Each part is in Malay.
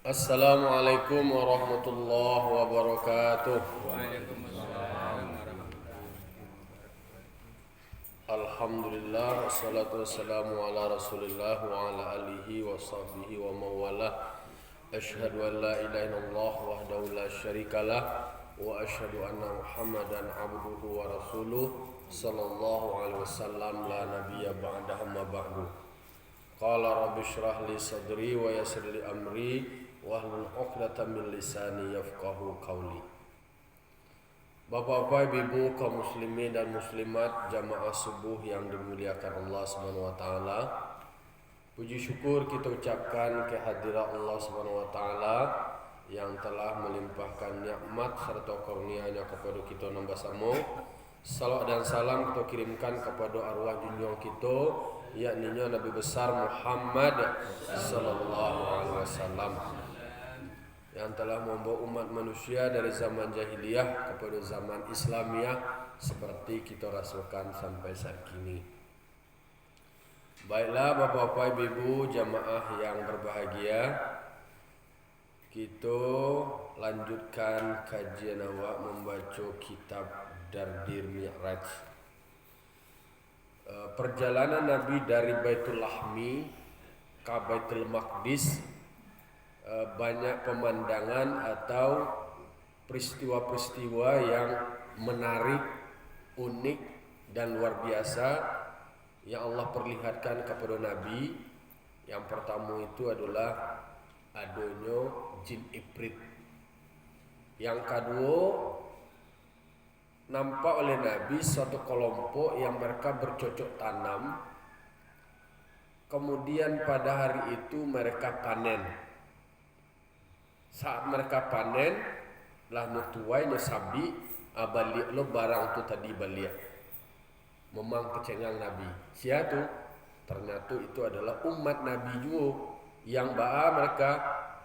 Assalamualaikum warahmatullahi wabarakatuh. Waalaikumsalam warahmatullahi Alhamdulillah wassalatu wassalamu ala Rasulillah wa ala alihi wa sahbihi wa mawalah. Asyhadu an la ilaha illallah wahdahu la syarikalah wa asyhadu anna Muhammadan abduhu wa rasuluh sallallahu alaihi wasallam la nabiyya ba'dahu ma ba'du. Qala rabbi shrah li sadri wa yassir li amri wahlul 'uqdatam min lisani yafqahu qawli. Bapak-bapak, ibu, kaum muslimin dan muslimat jamaah subuh yang dimuliakan Allah Subhanahu wa taala. Puji syukur kita ucapkan kehadirat Allah Subhanahu wa taala yang telah melimpahkan nikmat serta karunia-Nya kepada kita nambah samo. Salawat dan salam kita kirimkan kepada arwah junjungan kita, yakni Nabi besar Muhammad sallallahu alaihi wasallam, yang telah membawa umat manusia dari zaman jahiliyah kepada zaman Islamiyah seperti kita rasakan sampai saat kini. Baiklah bapak-bapak, ibu, jamaah yang berbahagia, kita lanjutkan kajian awak membaca kitab Dardir Mi'raj. Perjalanan Nabi dari Baitul Lahmi ke Baitul Maqdis, banyak pemandangan atau peristiwa-peristiwa yang menarik, unik dan luar biasa yang Allah perlihatkan kepada Nabi. Yang pertama itu adalah adanya jin ibrit. Yang kedua, nampak oleh Nabi suatu kelompok yang mereka bercocok tanam. Kemudian pada hari itu mereka panen. Saat mereka panen, lah nutuai nusabi abalik lo barang tu tadi balik. Memang kecengang Nabi. Siapa tu? Ternyata itu adalah umat Nabi juga yang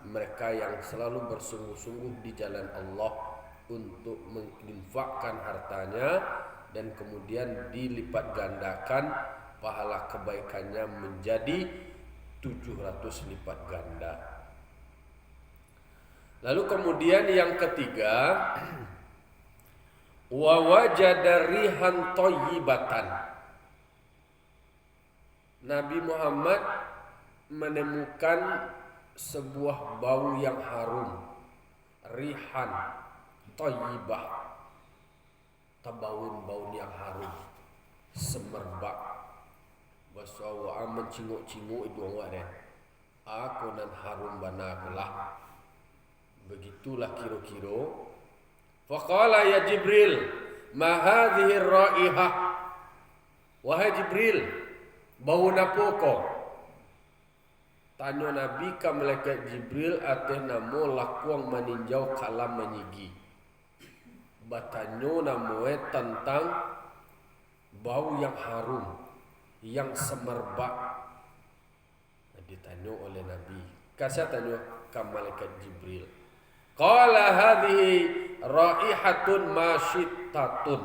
mereka yang selalu bersungguh-sungguh di jalan Allah untuk menginfakkan hartanya dan kemudian dilipat gandakan pahala kebaikannya menjadi 700 lipat ganda. Lalu kemudian yang ketiga, wa wajada rihan thayyibatan. Nabi Muhammad menemukan sebuah bau yang harum, rihan thayyibah, tabaun yang harum, semerbak. Bahasa awak mencinguk-cinguk itu awak deh. Aku nan harum bana belah. Begitulah kira-kira. Faqala ya Jibril, ma hadhihi raihah. Wahai Jibril, bau napa kau? Tanya Nabi ke malaikat Jibril atas nama lakuang meninjau kalam menyigi. Bertanya nama tentang bau yang harum, yang semerbak. Ditanya oleh Nabi. Kasih tanya ke malaikat Jibril. Qala hadhihi raihatun masyittatun.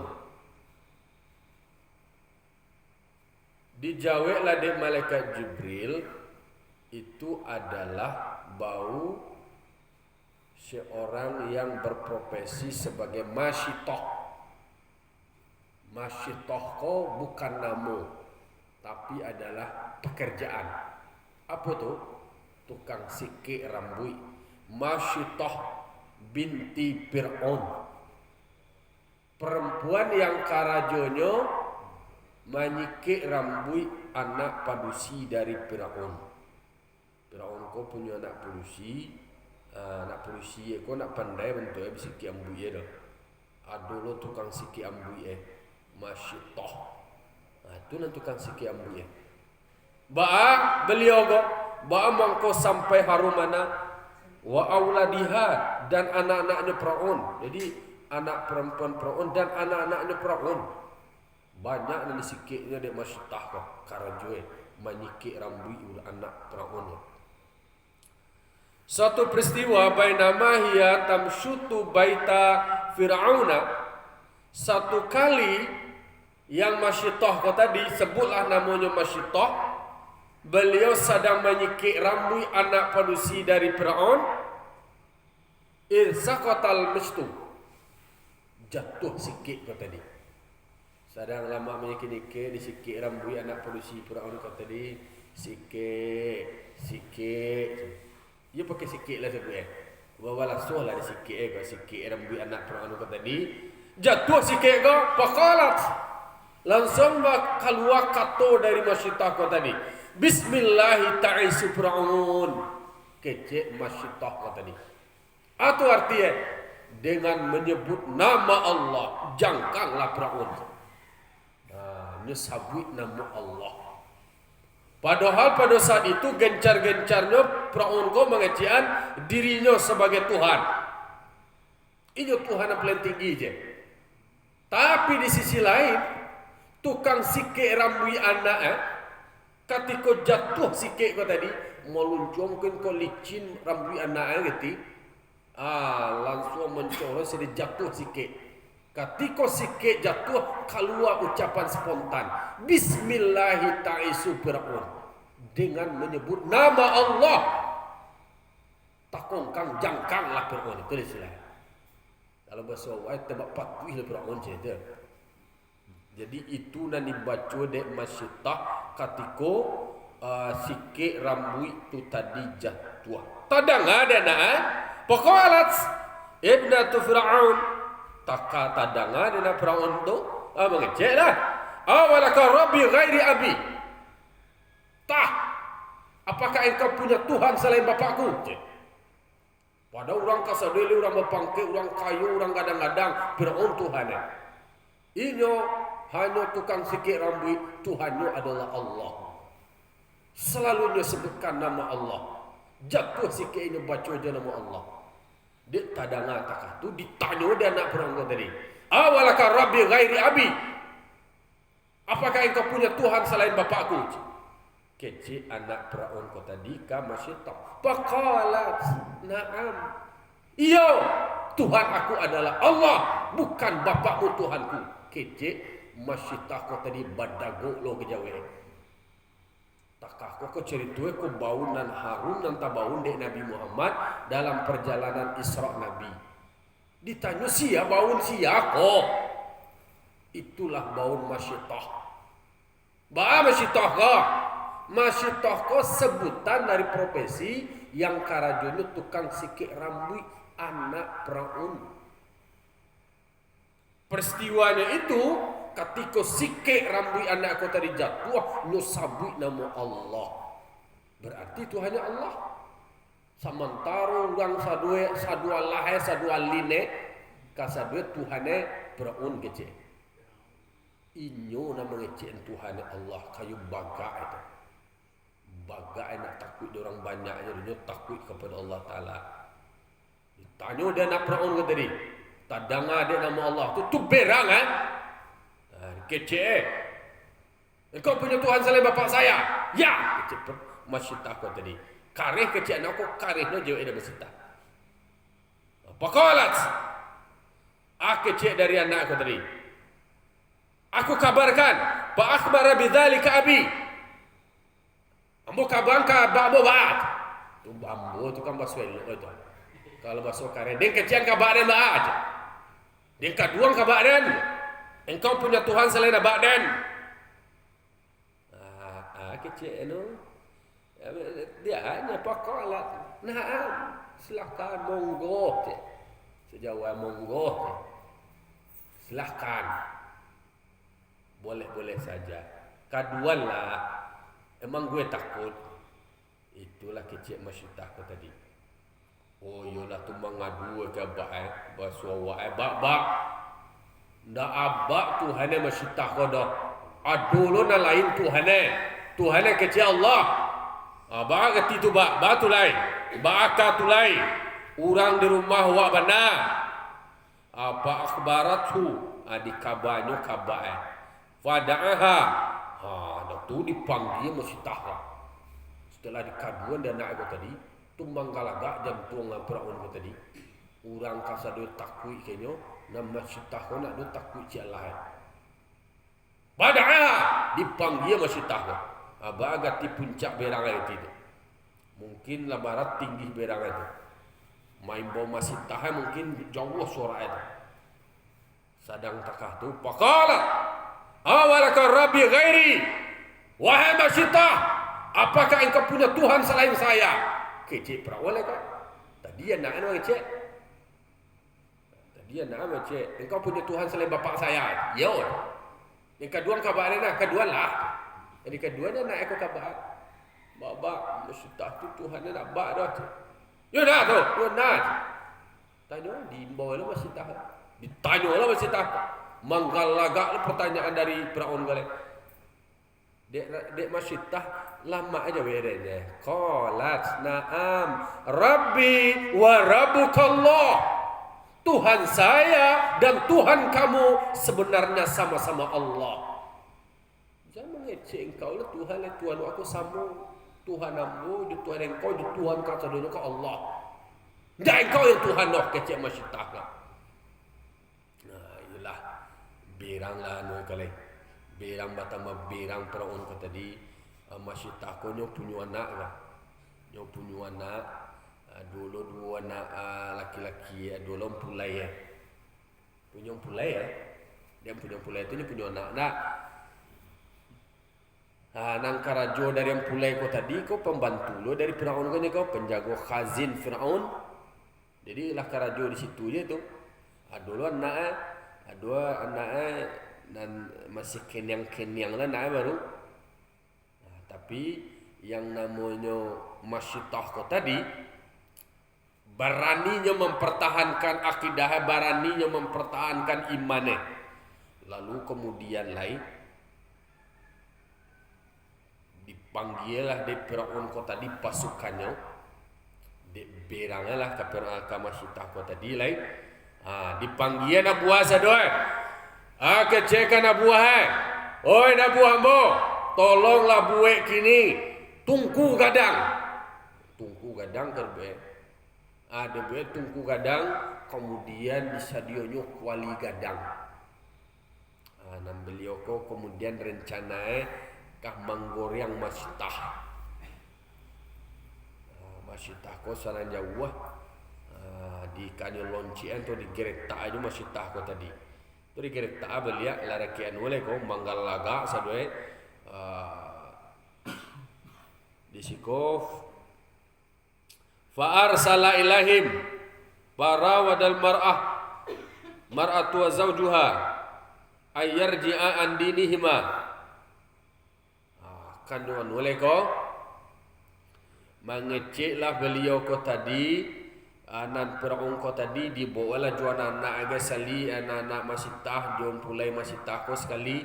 Dijawablah dari malaikat Jibril, itu adalah bau seorang yang berprofesi sebagai masyitoh. Masyitoh ko bukan nama, tapi adalah pekerjaan. Apa tu? Tukang sikik rambut. Masyitoh binti Fir'aun, perempuan yang karajonyo menyikik rambut anak padusi dari Fir'aun. Fir'aun ko punya anak padusi. Anak padusi ko nak pandai bentuk bisa sikik rambut dia dah. Ada lo tukang sikik rambut masyitoh. Itu nan tukang sikik rambut dia. Beliau go mangko sampai harum mana wa auladiha, dan anak-anaknya Fir'aun. Jadi anak perempuan Fir'aun dan anak-anaknya Fir'aun banyak yang disikiknya dia masyitah kok karajue menyikik rambut anak Fir'aun. Suatu peristiwa bainama hiya tamshutu baita Fir'auna. Satu kali yang masyitah kok tadi sebutlah namanya masyitah, beliau sedang menyikik rambut anak padusi dari Fir'aun. Irsaqatal mistu. Jatuh sikit kau tadi. Sadang lama menyikit-nyikit di sikit rambut anak polisi Firaun kau tadi. Sikit. Dia pakai sikit lah sebut Bawa lasuh lah di sikit kau sikit rambut anak Firaun kau tadi. Jatuh sikit kau. Faqalat. Langsung keluar kata dari masyitah kau tadi. Bismillahi ta'isu Firaun. Kecek masyitah kau tadi. Itu artinya dengan menyebut nama Allah jangkanglah Firaun. Nyesabut nama Allah. Padahal pada saat itu gencar-gencarnya Firaun kau mengajian dirinya sebagai Tuhan. Ini Tuhan yang paling tinggi je. Tapi di sisi lain tukang sikit rambut anak ketika jatuh sikit kau tadi meluncurkan kau licin rambut anak gitu. Langsung mencorong sedih jatuh sikit. Ketika sikit jatuh keluar ucapan spontan Bismillahi ta'isu Firaun dengan menyebut nama Allah. Takongkang jangkanglah Firaun. Itu istilah. Kalau bahasa awal tebak patuh Firaun saja. Jadi itu nan dibaca dek masyitah ketika sikit rambut itu tadi jatuh. Tadang ada nak. Paqalat ibnatu Firaun. Taka tadanga dengan Firaun tu mengeceklah. Awalaka rabbi ghairi abi. Apakah engkau punya Tuhan selain bapakku? Pada orang kasadeli, orang berpangkat, orang kayu, orang gadang-gadang Firaun Tuhannya. Inyo hanya tukang sikit rambut, Tuhannya adalah Allah. Selalunya sebutkan nama Allah. Jatuh sikit ini baca je nama Allah. Dia tadanga takah tu ditanya dia anak Firaun tadi. Awalaka rabbi ghairi abi. Apakah engkau punya Tuhan selain bapakku? Kecil anak Firaun kau tadi masih tak. Faqalat na'am. Iya, Tuhan aku adalah Allah, bukan bapakmu Tuhanku. Kecil masih tak kau tadi badagok lo kejawe. Takah kau cerita kau bau nan Harun dan tabaun dek Nabi Muhammad dalam perjalanan Isra Nabi. Ditanya siapa baun siapa? Itulah baun masyitah. Masyitah kau. Masyitah kau sebutan dari profesi yang karajunnya tukang sikit rambut anak Firaun. Peristiwanya itu ketika sikit rambut anak kau tadi jatuh, lu sabut nama Allah. Berarti itu hanya Allah. Sementara orang sadua lahir, sadua line, kasadua Tuhannya Firaun kecil. Inyo nama kecil Tuhannya Allah kayu baga itu. Baga nak takut dia orang banyaknya, dia takut kepada Allah Taala. Ditanya dia nak Firaun kata tadi. Tadanga dia nama Allah tu berang kecil. Engkau punya Tuhan selain bapak saya? Ya, kecil masyitah kau tadi. Karih kecil anak kau karihnya jauh ada masyitah. Paqalat. Kecil dari anak kau tadi. Aku kabarkan, fa akhbara bidzalika abi. Ambo kabarkan babo baat. Tu ambo tu kan bahasa itu. Kalau bahasa karih dia kecil kabaran baat. Dia kedua kabaran. Engkau punya Tuhan selain abadan. Kecil itu. Dia hanya paqalat. Nah, silakan monggo. Sejauh monggo. Silakan. Boleh-boleh saja. Kadualah. Emang gue takut. Itulah kecil masyitah kau tadi. Oh yolah tu mengadu ke bak bahasa bak. Ndak abak Tuhannya masyitah kau dah. Adulo na lain Tuhannya. Tuhannya kecil Allah. Abak kati tu bak tu lain. Bak tu lain. Orang di rumah wak benar. Apa akhbarat tu? Di kabarnya kabar. Fada'aha. Dah tu dipanggil masyitah. Setelah dikaduan dan nak aku tadi, tumbang galagak jantung Firaun aku tadi. Orang kasar dia takut kayaknya, nama masyitah kau nak dia takut si Allah. Fada'aha. Dipanggil masyitah kau. Abang agak di puncak berang itu. Mungkin lah barat tinggi berang itu. main bawa masih tahan mungkin jauh suara itu. Sadang takah tu faqala awalaka rabbi ghairi, wahai Masyidah, apakah engkau punya Tuhan selain saya? Kecik perawal kan? Tadi anak cek. Tadi anak cek. Engkau punya Tuhan selain bapak saya? Ya. Yang kedua kabarin lah, kedua lah. Jadi kedua dia nak aku kabar. Bapa Masyidah tu Tuhan dia nak bak dah. Ya dah tu, ya nak. Tanya di bawah lah Masyidah. Ditanya lah Masyidah. Manggalagak pertanyaan dari Firaun kali. Dek Masyidah lama aja bedanya. Qalat na'am Rabbi wa rabbukallah. Tuhan saya dan Tuhan kamu sebenarnya sama-sama Allah. Jangan mengecek engkau lah Tuhan lah Tuhan aku sama. Tuhan ambo, Tuhan engkau, Tuhan kata dunia ke Allah. Dan engkau yang Tuhan noh kecek Masyidah lah. Nah itulah berang lah noi kali. Berang batama berang Firaun kata tadi. Masyidah ko nyo punya anak lah. Nyo punya anak. Dulu dua anak laki-laki, dulu pulai ya. Punya pulai ya. Dia punya pulai itu dia punya anak. Nang karajo dari yang pulai kau tadi, kau pembantu lo dari Firaun kan kau penjago khazin Firaun. Jadi lah karajo di situ je tu. Dulu anak, dua anak dan masih kenyang lah anak baru. Tapi yang namanya Masyidah kau tadi beraninya mempertahankan akidah, beraninya mempertahankan imannya. Lalu kemudian lain dipanggillah di Firaun kota di pasukannya, di berangnya lah ke Masyidah kota di lain. Dipanggil Abu Asa doa. Kecekan Abu oi Abu Ambo, tolonglah buek kini tungku gadang kerbe. Ada buat tungku gadang, kemudian disadionyo kuali gadang. Nam beliau ko kemudian rencana kah manggoriang Masyidah. Masyidah ko saran jauh di kanil loncian tu di gereta aja Masyidah ko tadi. Tu di gereta belia larakian oleh ko manggal laga sadue di sikof fa arsala ilahim farawadal mar'atu wa zawjuha ayarji'a an dinihima. Kan doan oleh ko mengeceklah beliau ko tadi anan Firaun ko tadi dibawalah juan anak aga sali anak Masyidah diom pulai Masyidah ko sekali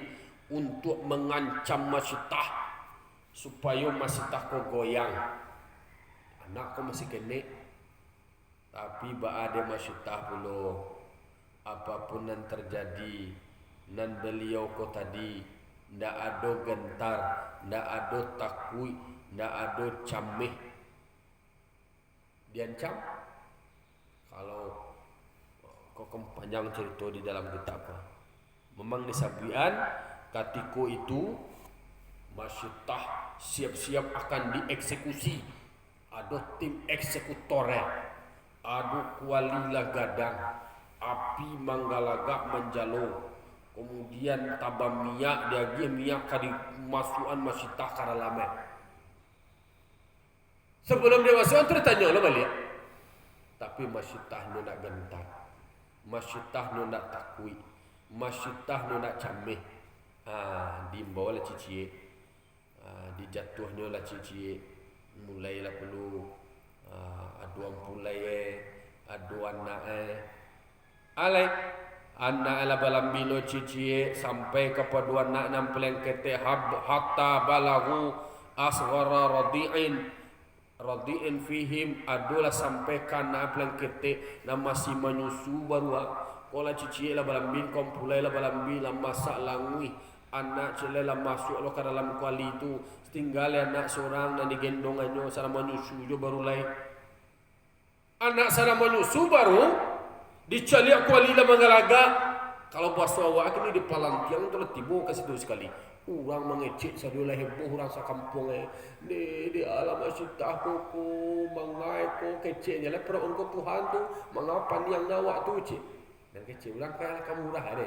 untuk mengancam Masyidah supaya Masyidah ko goyang. Anak ko masih kene, tapi ada Masyidah pula apapun yang terjadi nan beliau ko tadi ndak ada gentar, ndak ada takui, ndak ada camih. Diancam kalau kok panjang cerita di dalam kitab. Memang disabian ketika itu Masyidah siap-siap akan dieksekusi. Ada tim eksekutor, ada kualilah gadang, api manggalaga menjalo, kemudian tabam minyak dia minyak kadi masukan Masyidah karalame. Sebelum dia masuk tertanya lo balik, tapi Masyidah nak gentar, Masyidah nak takui, Masyidah nak camih. Dimbawa lah cici, dijatuhnya lah cici. Mulailah perlu aduan pulai aduan alai anak ala balambilo cici sampai kepada anak nam pelengkete hatta balagu asghara radiin fihim adulah sampai kana pelengkete nam masih menyusu baru kola cici la balambin kompulai la balambi la masak langui anak celela masuk lo ke dalam kuali itu tinggal anak seorang dan digendongannya sana menyusu jo baru lain anak sana menyusu baru dicaliak kuali la mangalaga kalau bahasa awak ini di palang tiang tu tibu ke situ sekali Orang mengecek sadulah heboh orang sakampung di alam asyitah koko mangai ko keceknya lah perut ko Tuhan tu mengapa yang nawak tu cik dan kecek orang kaya kamu murah ada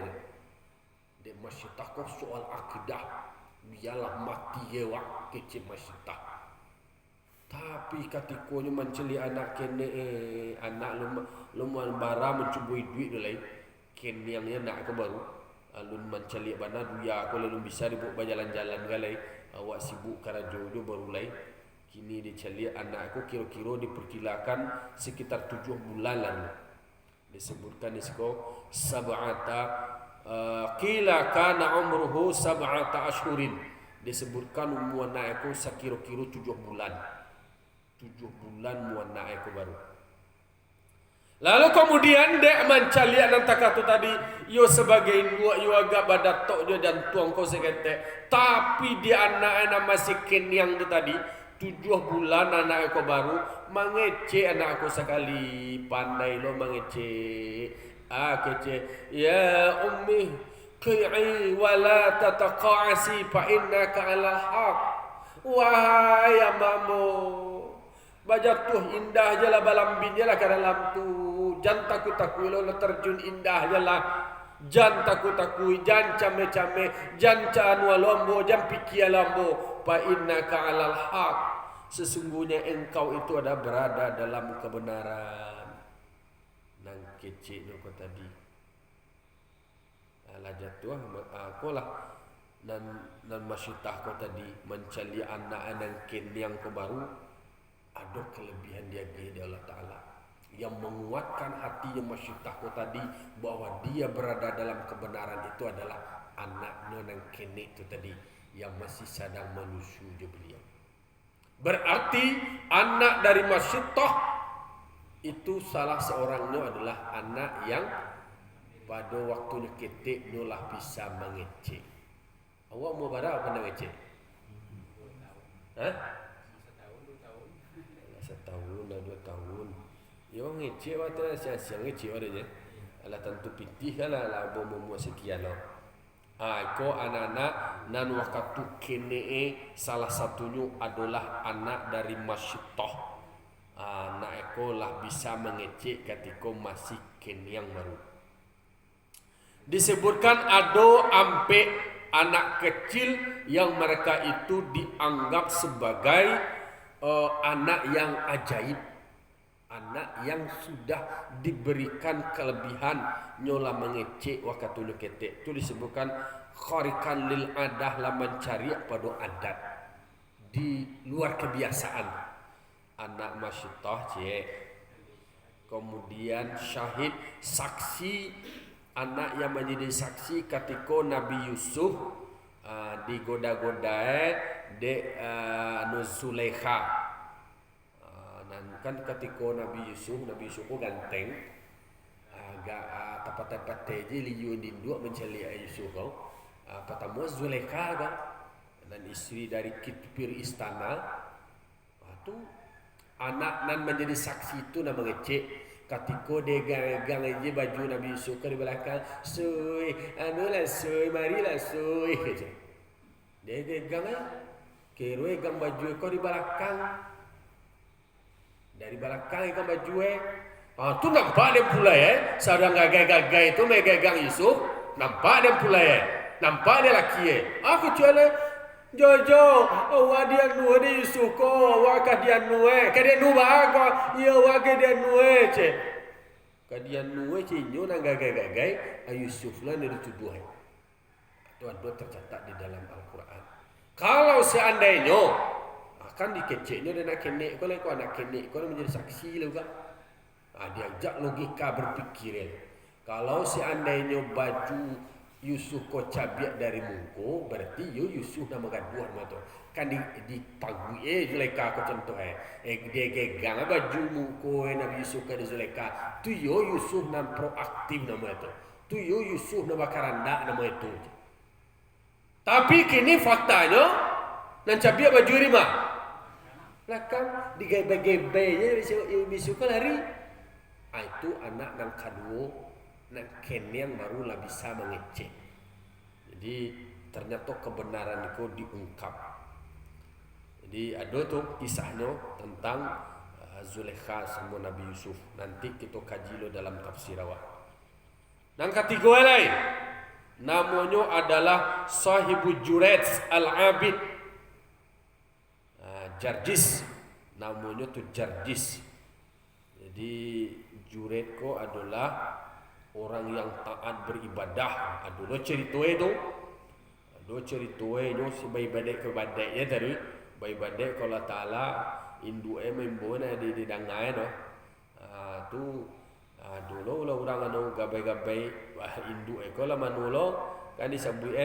de masyitah ko soal akidah biarlah mati gewak kecek masyitah tapi katikonya menceli anak kene anak lumal bara mencubui duit dolai ken yang nak ke baru alun mencari bana duya aku lalu bisa dibawa jalan-jalan galai awak sibuk karajo jo baru lai kini dicari anak aku kira-kira diperkirakan sekitar 7 bulan lalu disebutkan di sekolah sab'ata qila kana umruhu sab'ata ashhurin disebutkan umur anak aku sekira-kira 7 bulan umur anak aku baru. Lalu kemudian dek mencari anak takatu tadi yo sebagai dua yo agak badat tok jo dan tuang ko sekete tapi di anak masih kenyang tu tadi 7 bulan anak aku baru mengece anak aku sekali pandai lo mengece kece ya ummi qi'i wala tataqasi fa innaka 'alal haq wahai amamu baca tuh indah je lah balambin je lah ke dalam tu. Jangan takut-takut lo terjun indah je lah. Jangan takut-takut, jangan came-came, jangan canwa lombo, jangan pikir lombo. Fa innaka 'alal haq. Sesungguhnya engkau itu ada berada dalam kebenaran. Nang kecil kau tadi. Alah jatuh aku lah. Dan masyitah kau tadi mencari anak-anak yang kau baru. Ada kelebihan dia di Allah Ta'ala yang menguatkan hati yang masyitah ko tadi bahwa dia berada dalam kebenaran itu adalah anaknya yang kene itu tadi yang masih sedang menusu je beliau. Berarti anak dari masyitah itu salah seorangnya adalah anak yang pada waktunya ketik nolah bisa mengecek. Awak mau berapa pernah ngecek? Hah? Setahun dah 2 tahun. Ya orang ngecek waktu siang-siang ngecek ada je. Alah tentu pitih kan lah bomo sekian lah. Ko anak-anak nan waktu kene salah satunya adalah anak dari masyitah. Anak ko lah bisa mengecek ketika masih kenyang baru. Disebutkan ada ampe anak kecil yang mereka itu dianggap sebagai anak yang ajaib, anak yang sudah diberikan kelebihan nyola mengecek waktu ketek itu disebutkan kharikan lil adah lah mencari pada adat di luar kebiasaan anak masyitah cek kemudian syahid saksi anak yang menjadi saksi ketika Nabi Yusuf digoda-goda de Zulaikha dan kan ketika Nabi Yusuf ko ganteng agak tepat-tepat je liu dindu mencari Yusuf kau pertama Zulaikha kan dan istri dari kitpir istana tu anak nan menjadi saksi itu nama ngecek ketika dia gang je baju Nabi Yusuf ke di belakang suy anulah suy marilah suy dia gang keroi gang baju kau di belakang. Dari belakang gang baju tu nampak dia pula sedang gagai-gagai itu megang Yusuf. Nampak dia pula nampak dia laki aku cuala Jojo awak dia nu dia Yusuf ko awak dia nu ka dia nu baga ya awak dia nu ce ka dia nu ce nyo nang gagai-gagai Yusuf lah ni dituduh. Itu ada tercatat di dalam Al-Quran. Kalau seandainya akan dikeceknya dan nak kenek kalau kau anak kenek kau menjadi saksi juga. Diajak logika berpikir. Kalau seandainya baju Yusuf kau cabiak dari muka berarti Yusuf nama gaduh macam kan dipagui Zulaikha kau contoh dia gegang baju muka Nabi Yusuf ke Zulaikha tu Yusuf nam proaktif nama itu tu Yusuf nama karanda nama itu. Tapi kini faktanya nan cabiak baju rima. Belakang digebe-gebenya bisu kan hari. Itu anak nang kedua nang kenyang barulah bisa mengecek. Jadi ternyata kebenaran itu diungkap. Jadi ada tuh kisahnya tentang Zulaikha sama Nabi Yusuf. Nanti kita kaji lo dalam tafsir awak. Yang ketiga lain, namanya adalah Sahibu Jurayj Al-Abid. Jarjis, namanya tuh Jarjis. Jadi Jurayj ko adalah orang yang taat beribadah. Ada cerita itu. Ada cerita itu sebaik-baik kebaiknya tadi. Baik-baik kalau Ta'ala Indu membona di dangai no. Tu dulu lah orang anu gabai-gabai Indu kalau manulo kan disebut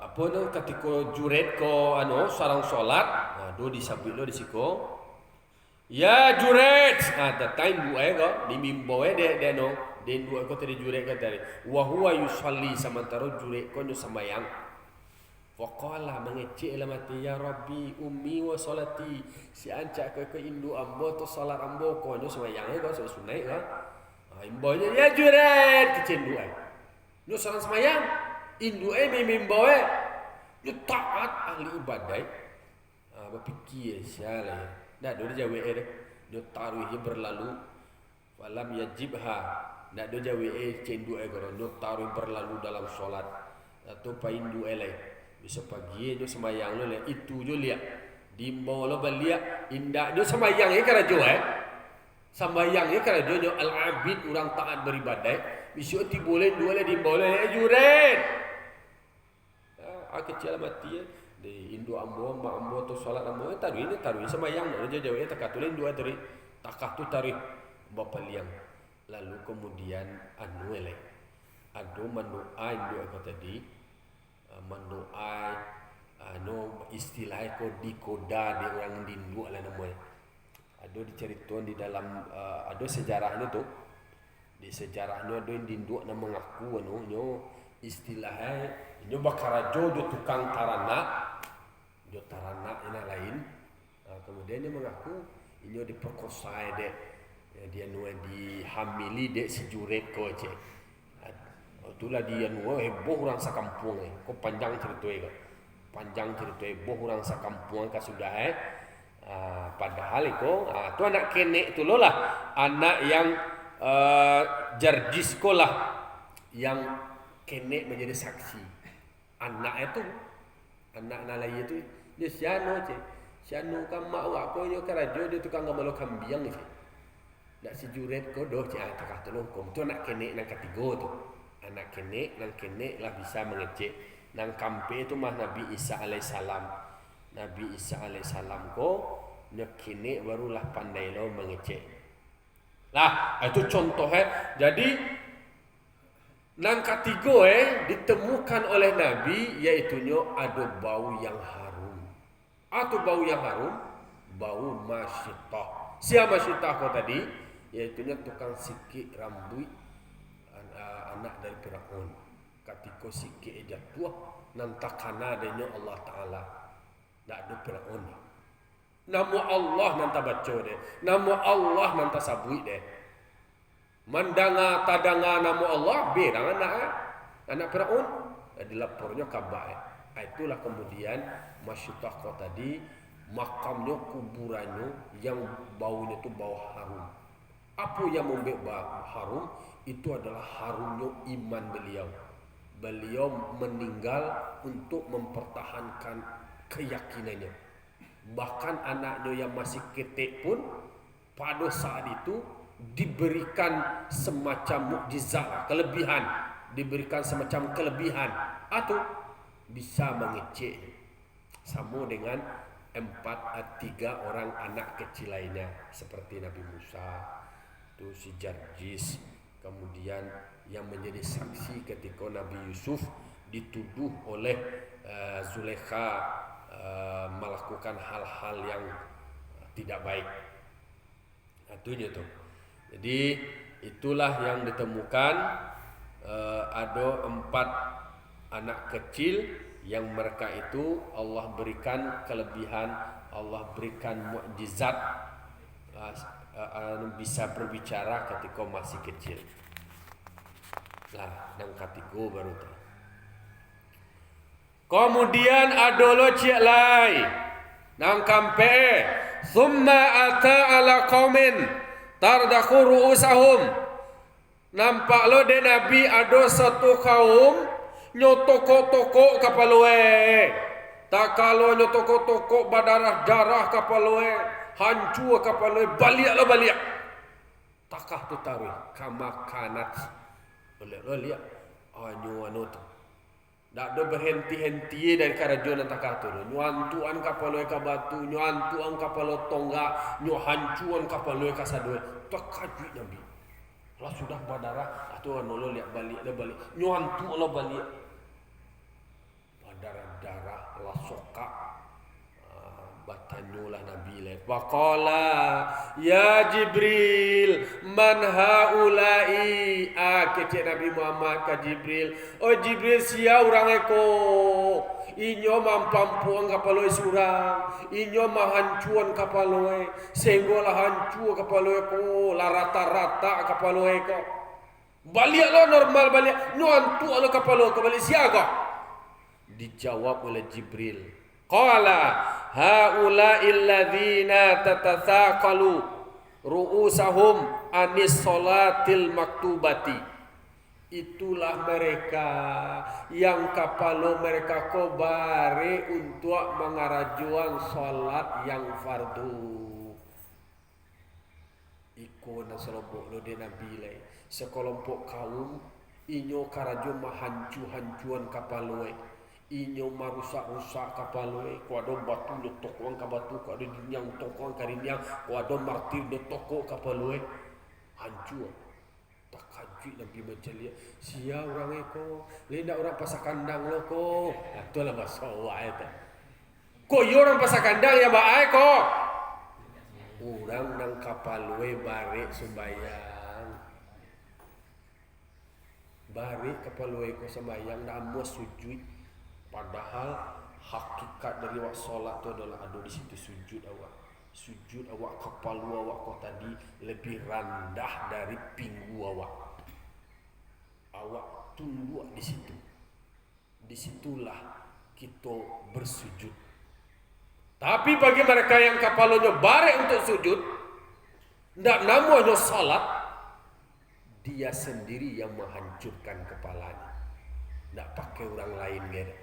apa no ketika Jurayj ko anu sarang solat, do disebut lo di siko. Ya Jurayj, datang Indu ko di mimbo de no. Den dua ko tadi Jurayj kata tadi. Wa huwa yusalli sementara Jurayj ko nyo sembahyang. Waqala mengecek lah mati ya Rabbi ummi wa salati si ancak ke Indu ambo to salat ambo ko nyo sembahyang ko sunai ka. Imbonya ya Jurayj kecendu ai. Nyo salat sembahyang Indu mimbo nyo taat ahli ibadah. Berfikir sialah. Dah do jawe nyo taruh berlalu falam yajibha. Dah do jawe cendu ko nyo taruh berlalu dalam solat atau pa Indu lai. Bisa pagi dia sembahyang lo le itu jo lihat di bawah lo beliak indah dia sembahyang kerana jo sembahyang kerana jo al-abid orang taat beribadah bisa ti boleh dua le di bawah le Jurayj kecil mati di Indo ambo mak ambo tu salat ambo taruh sembahyang lo jo takatulin dua tadi takatu tarik bapa liang lalu kemudian anu le ado mendoa Indo aku tadi mendoai no istilah ko dikoda dia orang dindu lah namanya. Ada diceritakan di dalam ada sejarahnya tu. Di sejarahnya ada yang dindu na mengaku nyo istilahnya nyo bakarajo do tukang tarana. Jo tarana ina lain. Kemudian dia mengaku nyo diperkosa dek. Dia nu dihamili dek si Jurayj ko je. Itulah dia nuo heboh orang sakampung ko panjang cerita panjang cerita heboh orang sakampung ka sudah padahal itu tu anak kenek tu lo lah anak yang Jarjis ko lah yang kenek menjadi saksi anak itu anak nalai itu dia siano kan mak wak ko yo karajo dia tukang gamalo kambiang je dak si Jurayj ko doh cakap tu lo kom tu anak kenek nang ketiga tu anak kenek lah bisa mengecek nang kampe itu mah Nabi Isa alaihissalam ko nyak kenek barulah pandai lo mengecek lah itu contohnya jadi nang ketiga ditemukan oleh Nabi yaitu nyo ada bau yang harum atau bau yang harum bau masyitah siapa masyitah ko tadi yaitu nyo tukang sikit rambut anak dari Firaun ketika sikit jatuh nantakana adanya Allah Ta'ala tak ada Firaun nama Allah nanta baca deh nama Allah nanta sabui deh mandanga tadanga nama Allah berang anak Firaun dilapornya kabar itulah kemudian masyitah ko tadi makamnya kuburannya yang baunya tu bau harum apa yang membuat bau harum itu adalah harumnya iman beliau. Beliau meninggal untuk mempertahankan keyakinannya. Bahkan anaknya yang masih ketek pun pada saat itu diberikan semacam mukjizat, kelebihan, diberikan semacam kelebihan atau bisa mengecek sama dengan 3 orang anak kecil lainnya seperti Nabi Musa, tu si Jarjis. Kemudian yang menjadi saksi ketika Nabi Yusuf dituduh oleh Zulaikha melakukan hal-hal yang tidak baik. Itu je tu. Jadi itulah yang ditemukan ada 4 anak kecil yang mereka itu Allah berikan kelebihan, Allah berikan mukjizat bisa berbicara ketika masih kecil. Lah nang katigo baru tu. Kemudian adolo ciak lai nang kampe thumma ata ala qaumin tardakhu ru'usahum. Nampak lo de Nabi ada satu kaum nyotoko-toko kapaloe. Tak kalau nyotoko-toko badarah-darah kapaloe, hancur kapaloe, balik lo balik. Takah tu taruh kama kanat. Boleh lo lihat anyu anu tu. Tak ada berhenti-henti dari karajuan takah tu. Nyuantuan kapaloe ka batu, nyuantuan kapalo tonggak, nyuhancuan kapaloe ka sadue. Takah duit Nabi. Lah sudah berdarah atau anu lihat balik nyuantu lo balik berdarah lah soka batanyo lah Nabi le waqala ya Jibril man haulai kecek Nabi Muhammad ka Jibril oh Jibril sia urang eko inyo mampampuang kapaloe surang inyo mahancuan kapaloe senggolah hancur kapaloe ko la rata-rata kapaloe ko balik lo normal balik nuantu lo kapaloe ko balik siaga dijawab oleh Jibril qala haula'il ladzina tatathaqalu ru'usahum anis salatil maktubati. Itulah mereka yang kapalo mereka kobare untuk mengarajuan salat yang fardu. Iko na selobok lo de Nabi lai. Sekelompok kaum inyo karajo mahancu-hancuan kapaloe. Inyo marusak-rusak kapaloe. Ko ado batu do tokoan ka batu, ko ado dinyang tokoan ka dinyang, ko ado martir do toko kapaloe. Hancur. Takajui Nabi macam dia. Sia orang eko, lenda orang pasar kandang lo ko. Itulah masalah itu. Ko yo orang pasar kandang ya bae ko. Orang nang kapalwe bare sembayang. Bare kapalwe ko sembayang namo sujud. Padahal hakikat dari wak solat tu adalah ada di situ sujud awak. Sujud awak kepala awak kau tadi lebih rendah dari pinggu awak. Awak tunduk di situ. Disitulah kita bersujud. Tapi bagi mereka yang kepalanya barek untuk sujud, tidak namanya salat, dia sendiri yang menghancurkan kepalanya. Tidak pakai orang lain gede.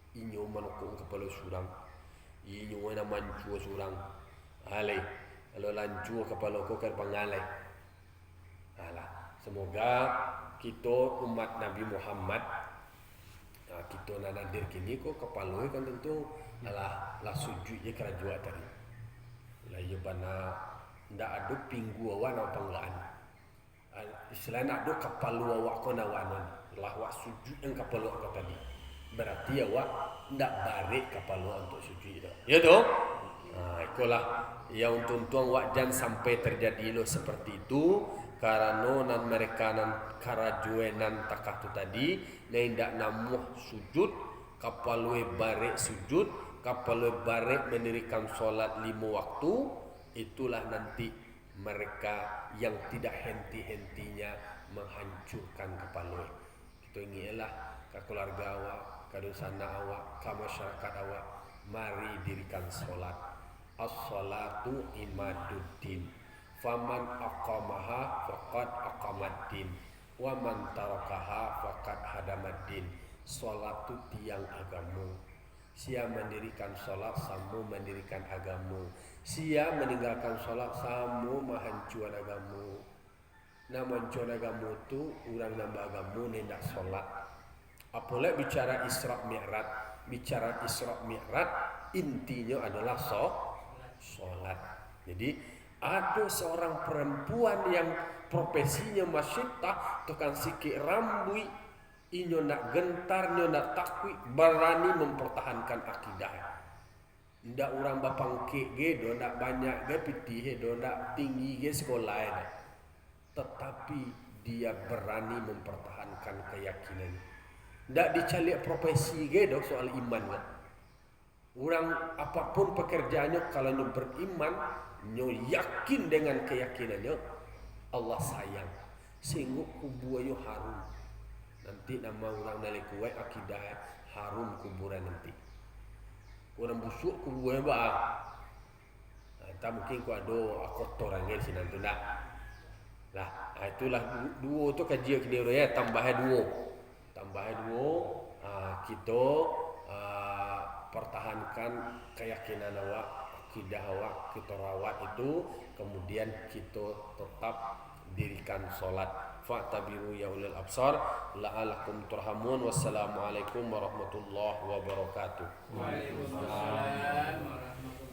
Inyo manokong kepala surang, inyo na mancu surang. Alai, kalau lanjut kepala kau kan pengalai. Alah, semoga kita umat Nabi Muhammad, kita nak nadir kini ko kepala kan tentu alah lah sujudnya kerajaan tadi. Lah ia bana ndak ada pinggu awan atau penggaan. Istilah nak ada kepala awak ko nawanan. Lah awak sujud yang kepala awak tadi. Berarti awak ndak barik kepala untuk sujud itu. Ya toh? Itulah yang tuan-tuan wajan sampai terjadi lo seperti itu karena nan mereka nan karajuenan takah tu tadi nendak namuh sujud kapalwe barek sujud kapalwe barek mendirikan solat 5 waktu. Itulah nanti mereka yang tidak henti-hentinya menghancurkan kapalwe. Kita inginlah ke keluarga awak, ke dosana awak, ke masyarakat awak, mari dirikan solat. As-salatu imaduddin. Faman aqamaha faqad aqamaddin. Wa man tarakaha faqad hadamaddin. Salat itu tiang agama. Sia mendirikan salat sama mendirikan agama. Sia meninggalkan salat sama menghancurkan agama. Nama hancur agama itu orang nambah agama nendak salat. Apalagi bicara Isra Mi'raj. Bicara Isra Mi'raj intinya adalah solat. Jadi ada seorang perempuan yang profesinya masyitah tukang sikit rambut, inyo nak gentar, inyo nak takwi, berani mempertahankan akidah. Ndak orang bapang ke do nak banyak ge pitih do nak tinggi ge sekolah. Tetapi dia berani mempertahankan keyakinan. Ndak dicari profesi ge do soal iman lah. Orang apapun pekerjaannya kalau nyo beriman, nyo yakin dengan keyakinannya Allah sayang. Sehingga kubuayo harum. nanti nama orang nilai kue akidah harum kuburan nanti. Orang busuk kuburan bah. Tak mungkin ku ada kotoran kan sini nanti dah. Lah, itulah dua tu kaji kini orang ya tambahnya dua. Kita pertahankan keyakinan awak, akidah awak, kita rawat itu, kemudian kita tetap dirikan solat. Fa'tabiru ya ulil absar la'alakum turhamun. Wassalamualaikum warahmatullahi wabarakatuh. Waalaikumsalam warahmatullahi wabarakatuh.